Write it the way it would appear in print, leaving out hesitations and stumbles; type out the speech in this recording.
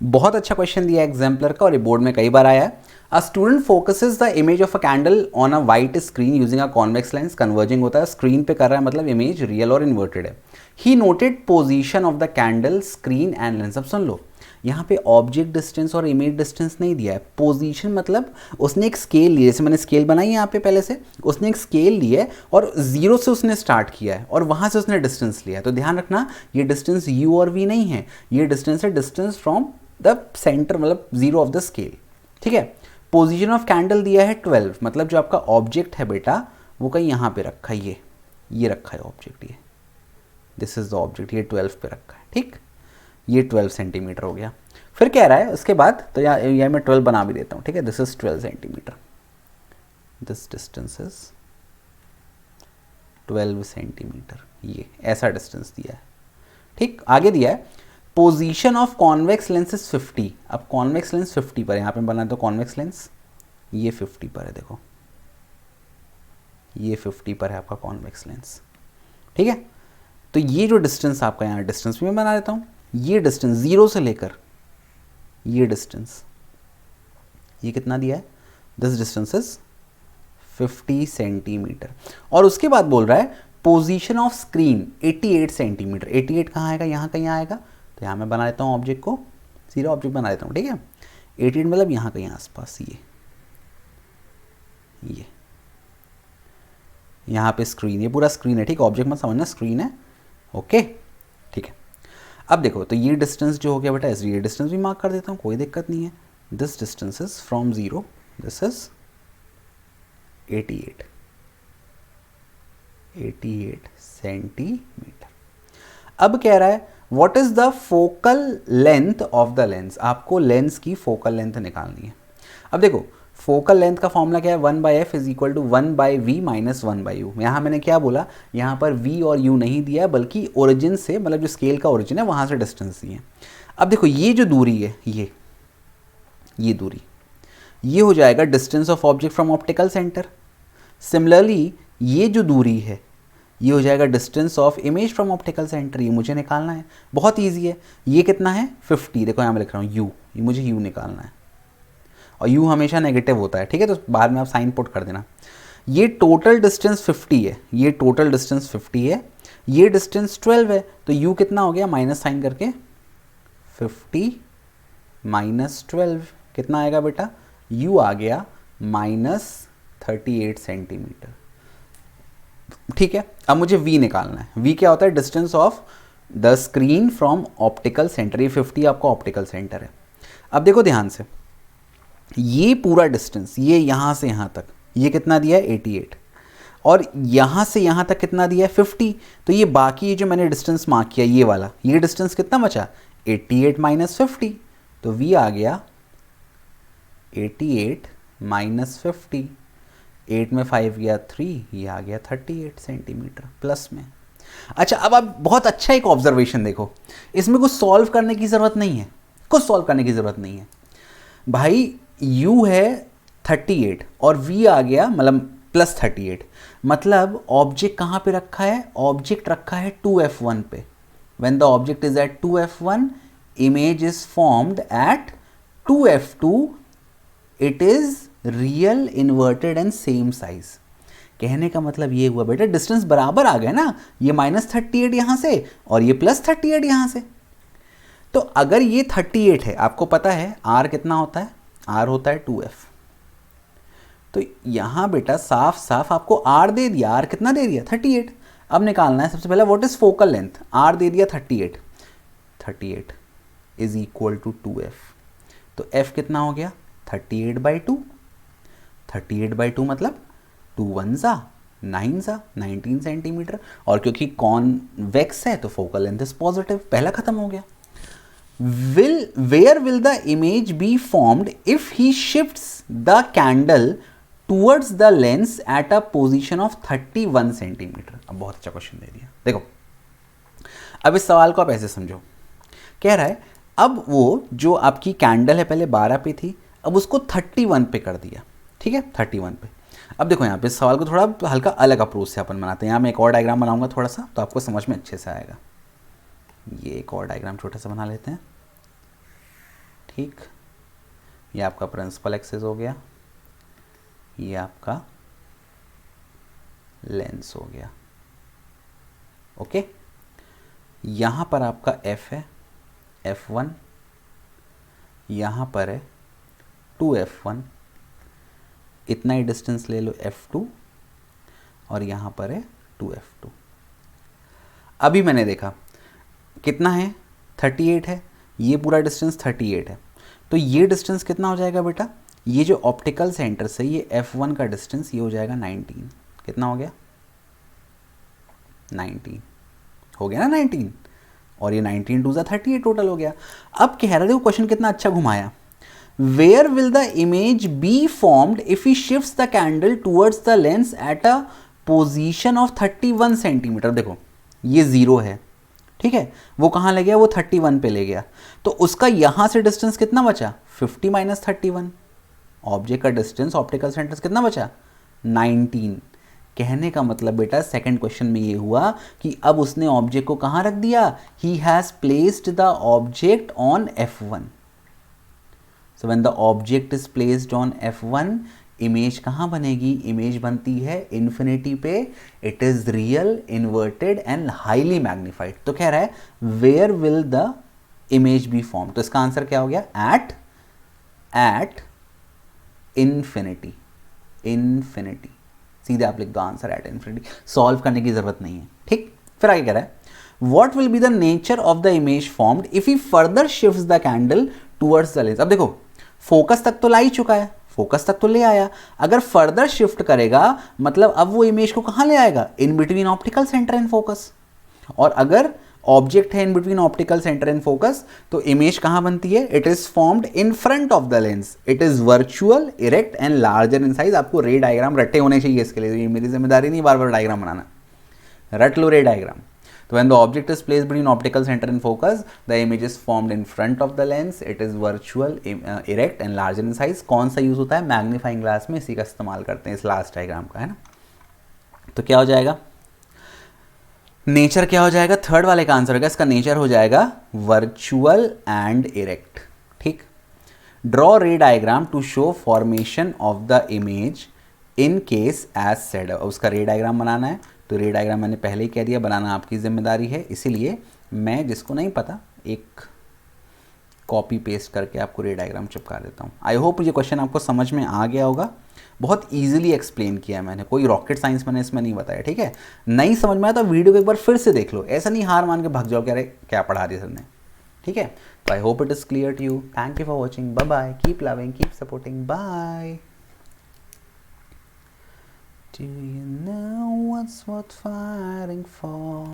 बहुत अच्छा क्वेश्चन दिया एग्जाम्पलर का और ये बोर्ड में कई बार आया है। A student focuses the image of a candle on a white screen using a convex lens. Converging होता है, स्क्रीन पे कर रहा है मतलब इमेज रियल और इन्वर्टेड है। He noted position of the candle, screen and lens. अब सुन लो, यहाँ पे ऑब्जेक्ट डिस्टेंस और इमेज डिस्टेंस नहीं दिया है, पोजीशन मतलब उसने एक स्केल लिया, जैसे मैंने स्केल बनाई है यहाँ पे पहले से, उसने एक स्केल लिया है और जीरो से उसने स्टार्ट किया है और वहाँ से उसने डिस्टेंस लिया है। तो ध्यान रखना, ये डिस्टेंस u और v नहीं है, ये डिस्टेंस है डिस्टेंस फ्रॉम द सेंटर, मतलब जीरो ऑफ द स्केल। ठीक है। पोजीशन ऑफ कैंडल दिया है 12, मतलब जो आपका ऑब्जेक्ट है बेटा वो कहीं यहाँ पे रखा है, ये रखा है ऑब्जेक्ट, ये दिस इज द ऑब्जेक्ट, ये 12 पे रखा है। ठीक, ये 12 सेंटीमीटर हो गया। फिर कह रहा है उसके बाद, तो यहाँ मैं 12 बना भी देता हूँ। ठीक है, this is 12 centimetre, this distance is 12 centimetre, ये ऐसा डिस्टेंस दिया है। ठीक, आगे दिया है position of convex lens is 50। अब कॉन्वेक्स लेंस 50 पर, यहाँ पे बना दो कॉन्वेक्स लेंस, ये 50 पर है, देखो ये 50 पर है आपका कॉन्वेक्स लेंस। ठीक है, तो ये जो डिस्टेंस आपका यहाँ डिस्टेंस भी मैं बना देता हूँ, ये डिस्टेंस जीरो से लेकर ये डिस्टेंस, ये कितना दिया है, दिस डिस्टेंस इज 50 सेंटीमीटर। और उसके बाद बोल रहा है पोजीशन ऑफ स्क्रीन 88 सेंटीमीटर। 88 कहाँ आएगा, यहाँ कहीं आएगा, तो यहाँ मैं बना देता हूँ ऑब्जेक्ट को, सीधा ऑब्जेक्ट बना देता हूँ। ठीक है, 88 मतलब यहाँ कहीं आसपास, ये यहाँ पे स्क्रीन, ये पूरा स्क्रीन है। ठीक है, ऑब्जेक्ट मत समझना, स्क्रीन है। ओके, ठीक है। अब देखो, तो ये डिस्टेंस जो हो गया बेटा, ये डिस्टेंस भी मार्क कर देता हूँ, कोई दिक्कत नहीं है। This distance is from zero, this is 88 centimetre. अब कह रहा है what is the focal length of the lens. आपको लेंस की फोकल लेंथ निकालनी है। अब देखो, फोकल लेंथ का फॉर्मूला क्या है, 1/f is equal to 1/v minus 1/u। यहाँ मैंने क्या बोला, यहाँ पर v और u नहीं दिया बल्कि ओरिजिन से, मतलब जो स्केल का ओरिजिन है वहाँ से डिस्टेंस दिए। अब देखो ये जो दूरी है, ये दूरी, ये हो जाएगा distance of object from optical centre. Similarly ये जो दूरी है ये हो जाएगा distance of image from optical centre, ये मुझे निकालना है। बहुत ईजी है, ये कितना है 50, देखो यहाँ मैं लिख रहा हूँ u, ये मुझे u निकालना है और u हमेशा नेगेटिव होता है। ठीक है, तो बाद में आप साइन पुट कर देना। ये टोटल डिस्टेंस 50 है, ये टोटल डिस्टेंस 50 है, ये डिस्टेंस 12 है, तो u कितना हो गया, माइनस साइन करके 50 माइनस 12 कितना आएगा बेटा, u आ गया -38 सेंटीमीटर। ठीक है, अब मुझे v निकालना है। v क्या होता है, distance of the screen from optical centre. ये 50 आपका ऑप्टिकल सेंटर है। अब देखो ध्यान से, ये पूरा डिस्टेंस, ये यहाँ से यहाँ तक, ये कितना दिया है 88, और यहाँ से यहाँ तक कितना दिया है 50। तो ये बाकी जो मैंने डिस्टेंस मार्क किया, ये वाला, ये डिस्टेंस कितना बचा 88 माइनस 50, तो v आ गया 88 माइनस 50, 8 में 5 गया 3, ये आ गया 38 सेंटीमीटर प्लस में। अच्छा, अब आप बहुत अच्छा एक ऑब्जर्वेशन देखो, इसमें कुछ सॉल्व करने की ज़रूरत नहीं है, कुछ सॉल्व करने की ज़रूरत नहीं है भाई। u है 38 और v आ गया मतलब प्लस 38, मतलब ऑब्जेक्ट कहाँ पे रखा है, ऑब्जेक्ट रखा है 2f1 पे। When the object is at 2f1, image is formed at 2f2, it is real, inverted and same size. कहने का मतलब ये हुआ बेटा, डिस्टेंस बराबर आ गए ना, ये -38 यहाँ से और ये +38 यहाँ से। तो अगर ये 38 है, आपको पता है r कितना होता है, r होता है 2f, तो यहाँ बेटा साफ साफ आपको r दे दिया, r कितना दे दिया 38। अब निकालना है सबसे पहले what is focal length, r दे दिया 38, 38 इज इक्वल टू 2f, तो f कितना हो गया 38/2, 38/2 मतलब 2 1 ज़ा 9 ज़ा 19 सेंटीमीटर, और क्योंकि कॉन्वेक्स है तो फोकल लेंथ इज पॉजिटिव, पहला खत्म हो गया। Where will the image be formed if he shifts the candle towards the lens at a position of 31 centimetre. अब बहुत अच्छा क्वेश्चन दे दिया। देखो, अब इस सवाल को आप ऐसे समझो, कह रहा है अब वो जो आपकी कैंडल है पहले 12 पे थी, अब उसको 31 पे कर दिया। ठीक है, 31 पे। अब देखो यहाँ पे इस सवाल को थोड़ा हल्का अलग अप्रोच से अपन बनाते हैं। यहाँ मैं एक और डायग्राम बनाऊंगा थोड़ा सा, तो आपको समझ में अच्छे से आएगा। ये एक और डायग्राम छोटा सा बना लेते हैं। ठीक, ये आपका प्रिंसिपल एक्सिस हो गया, ये आपका लेंस हो गया। ओके, यहाँ पर आपका f है f1, यहाँ पर है 2f1, इतना ही डिस्टेंस ले लो f2, और यहाँ पर है 2f2। अभी मैंने देखा कितना है, 38 है, ये पूरा डिस्टेंस 38 है, तो ये डिस्टेंस कितना हो जाएगा बेटा, ये जो ऑप्टिकल सेंटर से ये f1 का डिस्टेंस ये हो जाएगा 19। कितना हो गया, 19 हो गया ना, 19, और ये 19 2 38 टोटल हो गया। अब कह रहे थे वो क्वेश्चन कितना अच्छा घुमाया, where will the image be formed if he shifts the candle towards the lens at a position of 31 centimetre. देखो ये 0 है, ठीक है, वो कहाँ ले गया, वो 31 पे ले गया, तो उसका यहाँ से डिस्टेंस कितना बचा, 50 माइनस 31। ऑब्जेक्ट का डिस्टेंस ऑप्टिकल सेंटर से कितना बचा, 19। कहने का मतलब बेटा सेकंड क्वेश्चन में ये हुआ कि अब उसने ऑब्जेक्ट को कहाँ रख दिया, he has placed the object on F1। So when the object is placed on F1, image कहाँ बनेगी, इमेज बनती है इन्फिनिटी पे, it is real, inverted and highly magnified. तो कह रहा है where will the image be form, तो इसका आंसर क्या हो गया, एट इन्फिनिटी। इन्फिनिटी, सीधे आप लिख दो आंसर एट इन्फिनिटी, सॉल्व करने की जरूरत नहीं है। ठीक, फिर आगे कह रहा है what will be the nature of the image formed if he further shifts the candle towards the lens. अब देखो फोकस तक तो ला ही चुका है, फोकस तक तो ले आया, अगर फर्दर शिफ्ट करेगा मतलब अब वो इमेज को कहां ले आएगा, in between optical centre and focus. और अगर ऑब्जेक्ट है in between optical centre and focus तो इमेज कहां बनती है, it is formed in front of the lens, it is virtual, erect and larger in size. आपको रे डायग्राम रटे होने चाहिए इसके लिए, ये मेरी जिम्मेदारी नहीं बार बार डायग्राम बनाना, रट लो रे डायग्राम। तो when the object is placed between optical center and focus, the image is formed in front of the lens, it is virtual, erect and larger in size। कौन सा यूज होता है, मैग्नीफाइंग ग्लास में इसी का इस्तेमाल करते हैं, इस लास्ट डायग्राम का, है ना। तो क्या हो जाएगा, नेचर क्या हो जाएगा, थर्ड वाले का आंसर होगा, इसका नेचर हो जाएगा वर्चुअल एंड इरेक्ट। ठीक, draw ray diagram to show formation of the image in case as said. उसका रे डायग्राम बनाना है, तो रे डायग्राम मैंने पहले ही कह दिया बनाना आपकी जिम्मेदारी है, इसीलिए मैं जिसको नहीं पता एक कॉपी पेस्ट करके आपको रे डायग्राम चिपका देता हूँ। आई होप ये क्वेश्चन आपको समझ में आ गया होगा, बहुत इजीली एक्सप्लेन किया है मैंने, कोई रॉकेट साइंस मैंने इसमें नहीं बताया। ठीक है, नहीं समझ में आया तो वीडियो को एक बार फिर से देख लो, ऐसा नहीं हार मान के भाग जाओ कि अरे क्या पढ़ा दिया सर ने। ठीक है, तो I hope it is clear to you. Thank you for watching, bye bye, keep loving, keep supporting, bye. Do you know what's worth fighting for?